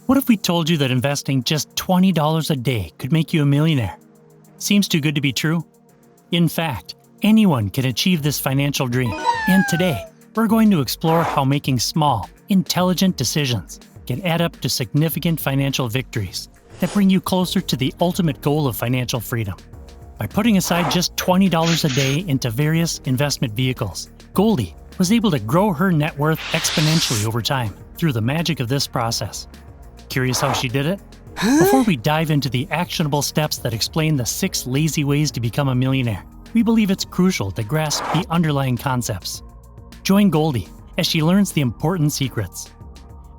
What if we told you that investing just $20 a day could make you a millionaire? Seems too good to be true? In fact, anyone can achieve this financial dream. And today, we're going to explore how making small, intelligent decisions can add up to significant financial victories that bring you closer to the ultimate goal of financial freedom. By putting aside just $20 a day into various investment vehicles, Goldie was able to grow her net worth exponentially over time through the magic of this process. Curious how she did it? Before we dive into the actionable steps that explain the 6 lazy ways to become a millionaire, we believe it's crucial to grasp the underlying concepts. Join Goldie as she learns the important secrets.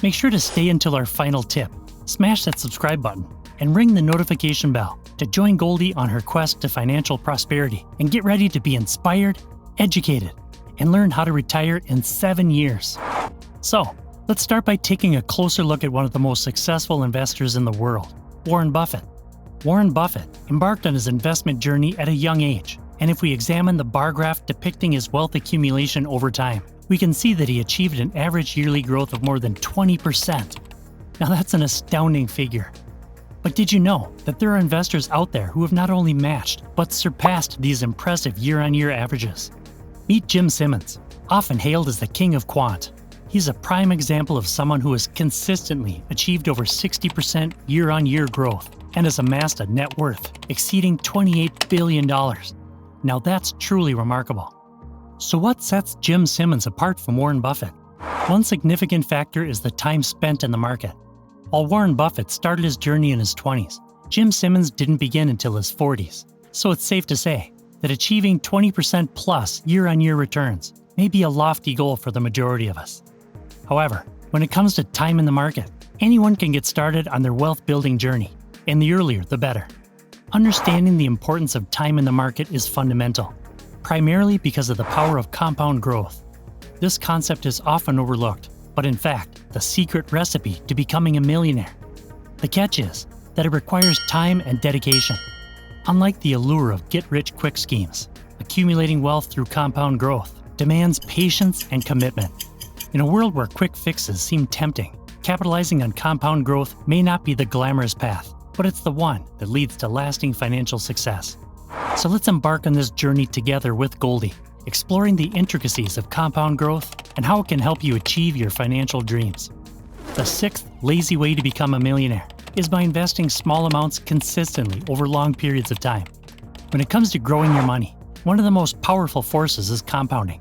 Make sure to stay until our final tip. Smash that subscribe button and ring the notification bell to join Goldie on her quest to financial prosperity and get ready to be inspired, educated, and learn how to retire in 7 years. So, let's start by taking a closer look at one of the most successful investors in the world, Warren Buffett. Warren Buffett embarked on his investment journey at a young age, and if we examine the bar graph depicting his wealth accumulation over time, we can see that he achieved an average yearly growth of more than 20%. Now that's an astounding figure. But did you know that there are investors out there who have not only matched, but surpassed these impressive year-on-year averages? Meet Jim Simmons, often hailed as the king of quant. He's a prime example of someone who has consistently achieved over 60% year-on-year growth and has amassed a net worth exceeding $28 billion. Now that's truly remarkable. So what sets Jim Simmons apart from Warren Buffett? One significant factor is the time spent in the market. While Warren Buffett started his journey in his 20s, Jim Simmons didn't begin until his 40s. So it's safe to say that achieving 20% plus year-on-year returns may be a lofty goal for the majority of us. However, when it comes to time in the market, anyone can get started on their wealth-building journey, and the earlier the better. Understanding the importance of time in the market is fundamental, primarily because of the power of compound growth. This concept is often overlooked, but in fact, the secret recipe to becoming a millionaire. The catch is that it requires time and dedication. Unlike the allure of get-rich-quick schemes, accumulating wealth through compound growth demands patience and commitment. In a world where quick fixes seem tempting, capitalizing on compound growth may not be the glamorous path, but it's the one that leads to lasting financial success. So let's embark on this journey together with Goldie, exploring the intricacies of compound growth and how it can help you achieve your financial dreams. The 6th lazy way to become a millionaire is by investing small amounts consistently over long periods of time. When it comes to growing your money, one of the most powerful forces is compounding.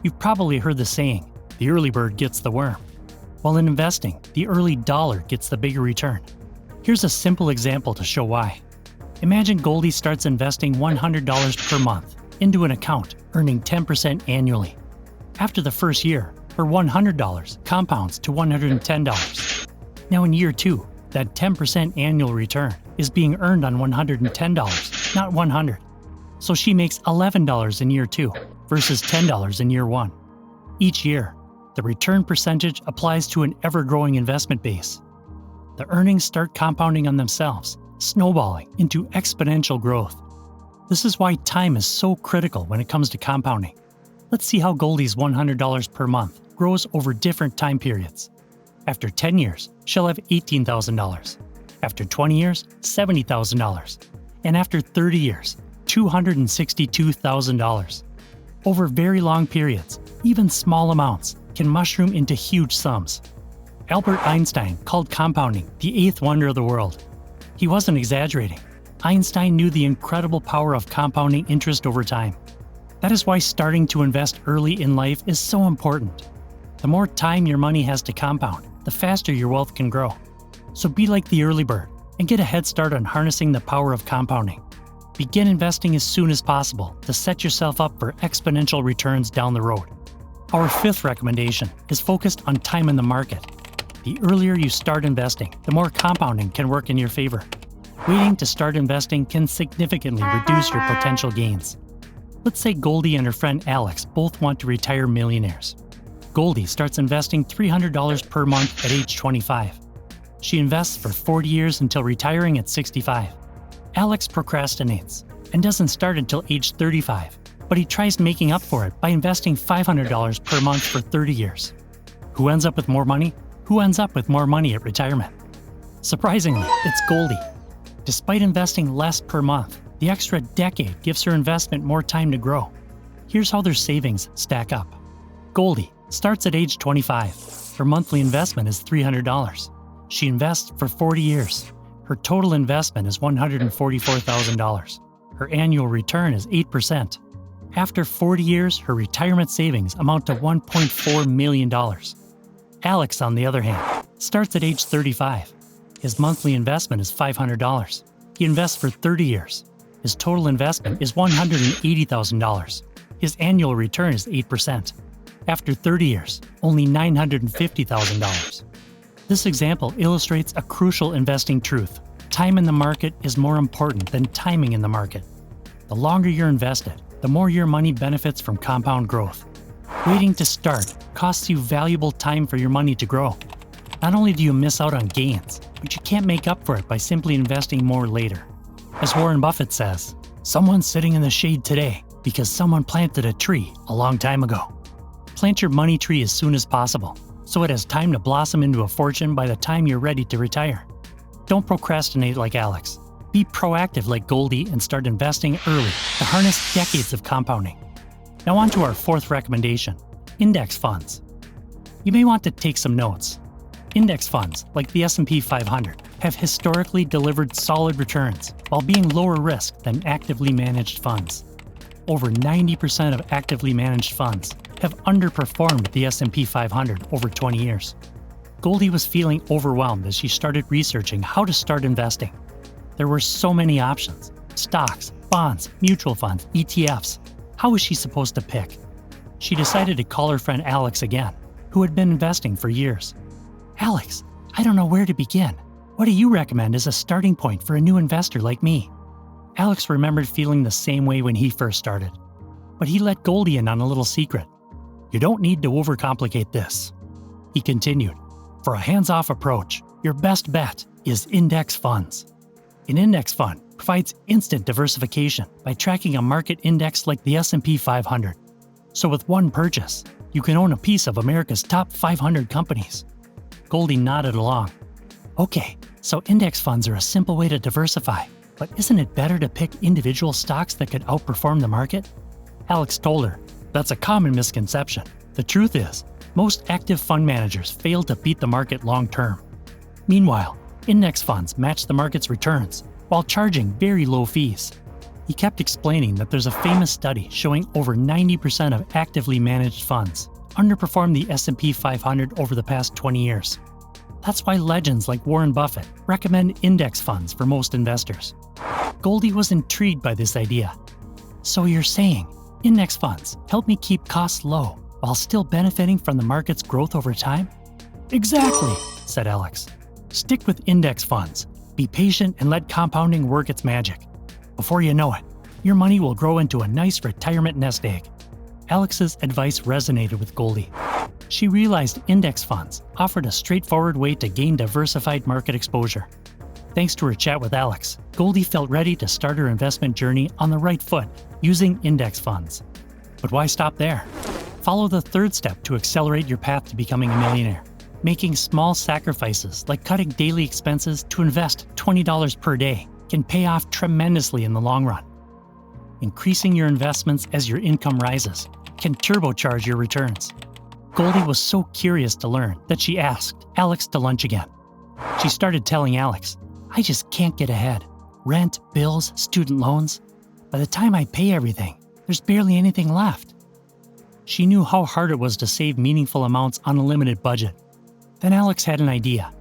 You've probably heard the saying, the early bird gets the worm. While in investing, the early dollar gets the bigger return. Here's a simple example to show why. Imagine Goldie starts investing $100 per month into an account, earning 10% annually. After the first year, her $100 compounds to $110. Now in year 2, that 10% annual return is being earned on $110, not $100. So she makes $11 in year 2 versus $10 in year 1. Each year, the return percentage applies to an ever-growing investment base. The earnings start compounding on themselves, snowballing into exponential growth. This is why time is so critical when it comes to compounding. Let's see how Goldie's $100 per month grows over different time periods. After 10 years, she'll have $18,000. After 20 years, $70,000. And after 30 years, $262,000. Over very long periods, even small amounts can mushroom into huge sums. Albert Einstein called compounding the 8th wonder of the world. He wasn't exaggerating. Einstein knew the incredible power of compounding interest over time. That is why starting to invest early in life is so important. The more time your money has to compound, the faster your wealth can grow. So be like the early bird and get a head start on harnessing the power of compounding. Begin investing as soon as possible to set yourself up for exponential returns down the road. Our 5th recommendation is focused on time in the market. The earlier you start investing, the more compounding can work in your favor. Waiting to start investing can significantly reduce your potential gains. Let's say Goldie and her friend Alex both want to retire millionaires. Goldie starts investing $300 per month at age 25. She invests for 40 years until retiring at 65. Alex procrastinates and doesn't start until age 35, but he tries making up for it by investing $500 per month for 30 years. Who ends up with more money? Who ends up with more money at retirement? Surprisingly, it's Goldie. Despite investing less per month, the extra decade gives her investment more time to grow. Here's how their savings stack up. Goldie starts at age 25. Her monthly investment is $300. She invests for 40 years. Her total investment is $144,000. Her annual return is 8%. After 40 years, her retirement savings amount to $1.4 million. Alex, on the other hand, starts at age 35. His monthly investment is $500. He invests for 30 years. His total investment is $180,000. His annual return is 8%. After 30 years, only $950,000. This example illustrates a crucial investing truth. Time in the market is more important than timing in the market. The longer you're invested, the more your money benefits from compound growth. Waiting to start costs you valuable time for your money to grow. Not only do you miss out on gains, but you can't make up for it by simply investing more later. As Warren Buffett says, someone's sitting in the shade today because someone planted a tree a long time ago. Plant your money tree as soon as possible, so it has time to blossom into a fortune by the time you're ready to retire. Don't procrastinate like Alex. Be proactive like Goldie and start investing early to harness decades of compounding. Now on to our fourth recommendation, index funds. You may want to take some notes. Index funds, like the S&P 500, have historically delivered solid returns while being lower risk than actively managed funds. Over 90% of actively managed funds have underperformed the S&P 500 over 20 years. Goldie was feeling overwhelmed as she started researching how to start investing. There were so many options: stocks, bonds, mutual funds, ETFs. How was she supposed to pick? She decided to call her friend Alex again, who had been investing for years. Alex, I don't know where to begin. What do you recommend as a starting point for a new investor like me? Alex remembered feeling the same way when he first started. But he let Goldie in on a little secret. You don't need to overcomplicate this. He continued, for a hands-off approach, your best bet is index funds. An index fund provides instant diversification by tracking a market index like the S&P 500. So with one purchase, you can own a piece of America's top 500 companies. Goldie nodded along. Okay, so index funds are a simple way to diversify, but isn't it better to pick individual stocks that could outperform the market? Alex told her, that's a common misconception. The truth is, most active fund managers fail to beat the market long term. Meanwhile, index funds match the market's returns while charging very low fees. He kept explaining that there's a famous study showing over 90% of actively managed funds underperformed the S&P 500 over the past 20 years. That's why legends like Warren Buffett recommend index funds for most investors. Goldie was intrigued by this idea. So you're saying index funds help me keep costs low while still benefiting from the market's growth over time? Exactly, said Alex. Stick with index funds. Be patient and let compounding work its magic. Before you know it, your money will grow into a nice retirement nest egg. Alex's advice resonated with Goldie. She realized index funds offered a straightforward way to gain diversified market exposure. Thanks to her chat with Alex, Goldie felt ready to start her investment journey on the right foot using index funds. But why stop there? Follow the third step to accelerate your path to becoming a millionaire. Making small sacrifices like cutting daily expenses to invest $20 per day can pay off tremendously in the long run. Increasing your investments as your income rises can turbocharge your returns. Goldie was so curious to learn that she asked Alex to lunch again. She started telling Alex, I just can't get ahead. Rent, bills, student loans. By the time I pay everything, there's barely anything left. She knew how hard it was to save meaningful amounts on a limited budget. Then Alex had an idea.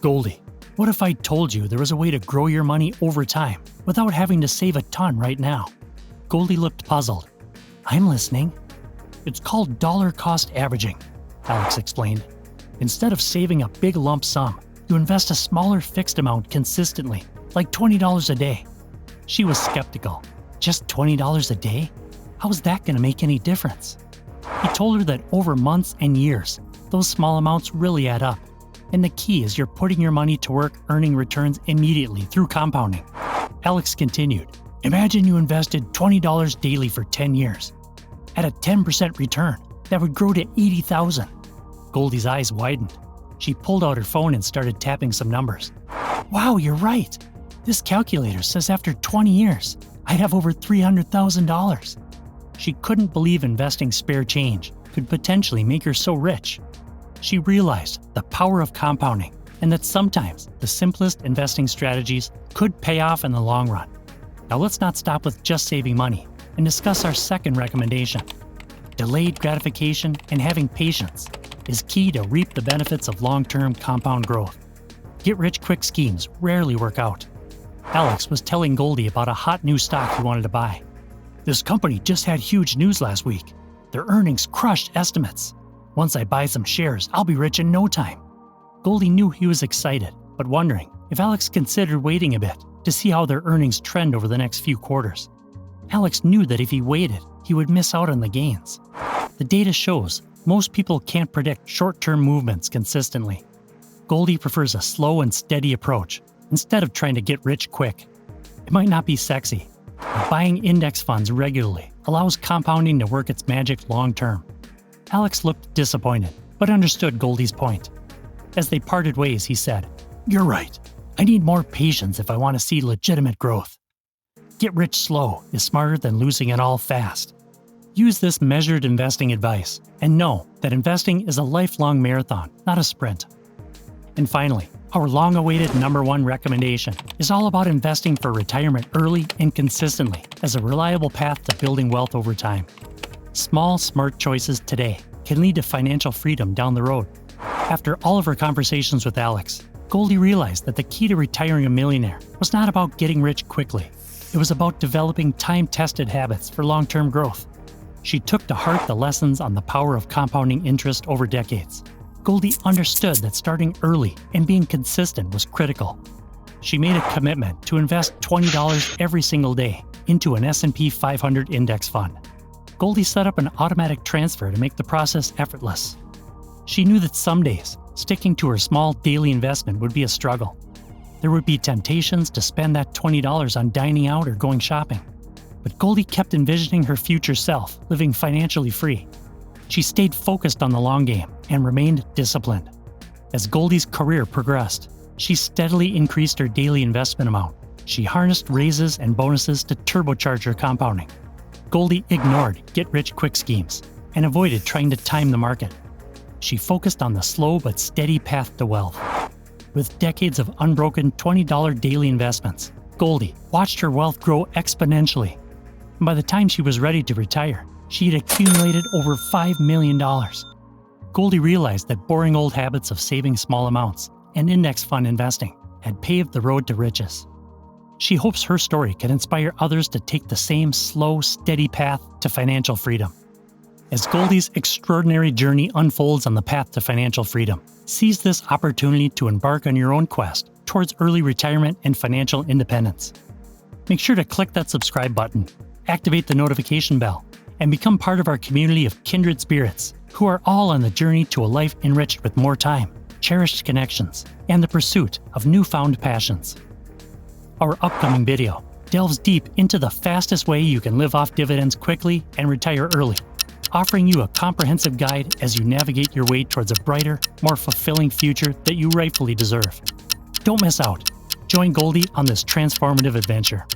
Goldie, what if I told you there was a way to grow your money over time without having to save a ton right now? Goldie looked puzzled. I'm listening. It's called dollar cost averaging, Alex explained. Instead of saving a big lump sum, you invest a smaller fixed amount consistently, like $20 a day. She was skeptical. Just $20 a day? How is that going to make any difference? He told her that over months and years, those small amounts really add up. And the key is you're putting your money to work earning returns immediately through compounding. Alex continued, imagine you invested $20 daily for 10 years. At a 10% return, that would grow to $80,000. Goldie's eyes widened. She pulled out her phone and started tapping some numbers. Wow, you're right! This calculator says after 20 years, I'd have over $300,000. She couldn't believe investing spare change could potentially make her so rich. She realized the power of compounding and that sometimes the simplest investing strategies could pay off in the long run. Now let's not stop with just saving money and discuss our second recommendation. Delayed gratification and having patience is key to reap the benefits of long-term compound growth. Get-rich-quick schemes rarely work out. Alex was telling Goldie about a hot new stock he wanted to buy. This company just had huge news last week. Their earnings crushed estimates. Once I buy some shares, I'll be rich in no time. Goldie knew he was excited, but wondering if Alex considered waiting a bit to see how their earnings trend over the next few quarters. Alex knew that if he waited, he would miss out on the gains. The data shows most people can't predict short-term movements consistently. Goldie prefers a slow and steady approach instead of trying to get rich quick. It might not be sexy, but buying index funds regularly allows compounding to work its magic long-term. Alex looked disappointed, but understood Goldie's point. As they parted ways, he said, "You're right. I need more patience if I want to see legitimate growth. Get rich slow is smarter than losing it all fast." Use this measured investing advice and know that investing is a lifelong marathon, not a sprint. And finally, our long-awaited number one recommendation is all about investing for retirement early and consistently as a reliable path to building wealth over time. Small, smart choices today can lead to financial freedom down the road. After all of her conversations with Alex, Goldie realized that the key to retiring a millionaire was not about getting rich quickly. It was about developing time-tested habits for long-term growth. She took to heart the lessons on the power of compounding interest over decades. Goldie understood that starting early and being consistent was critical. She made a commitment to invest $20 every single day into an S&P 500 index fund. Goldie set up an automatic transfer to make the process effortless. She knew that some days, sticking to her small daily investment would be a struggle. There would be temptations to spend that $20 on dining out or going shopping. But Goldie kept envisioning her future self living financially free. She stayed focused on the long game and remained disciplined. As Goldie's career progressed, she steadily increased her daily investment amount. She harnessed raises and bonuses to turbocharge her compounding. Goldie ignored get-rich-quick schemes and avoided trying to time the market. She focused on the slow but steady path to wealth. With decades of unbroken $20 daily investments, Goldie watched her wealth grow exponentially. And by the time she was ready to retire, she had accumulated over $5 million. Goldie realized that boring old habits of saving small amounts and index fund investing had paved the road to riches. She hopes her story can inspire others to take the same slow, steady path to financial freedom. As Goldie's extraordinary journey unfolds on the path to financial freedom, seize this opportunity to embark on your own quest towards early retirement and financial independence. Make sure to click that subscribe button, activate the notification bell, and become part of our community of kindred spirits who are all on the journey to a life enriched with more time, cherished connections, and the pursuit of newfound passions. Our upcoming video delves deep into the fastest way you can live off dividends quickly and retire early, offering you a comprehensive guide as you navigate your way towards a brighter, more fulfilling future that you rightfully deserve. Don't miss out. Join Goldie on this transformative adventure.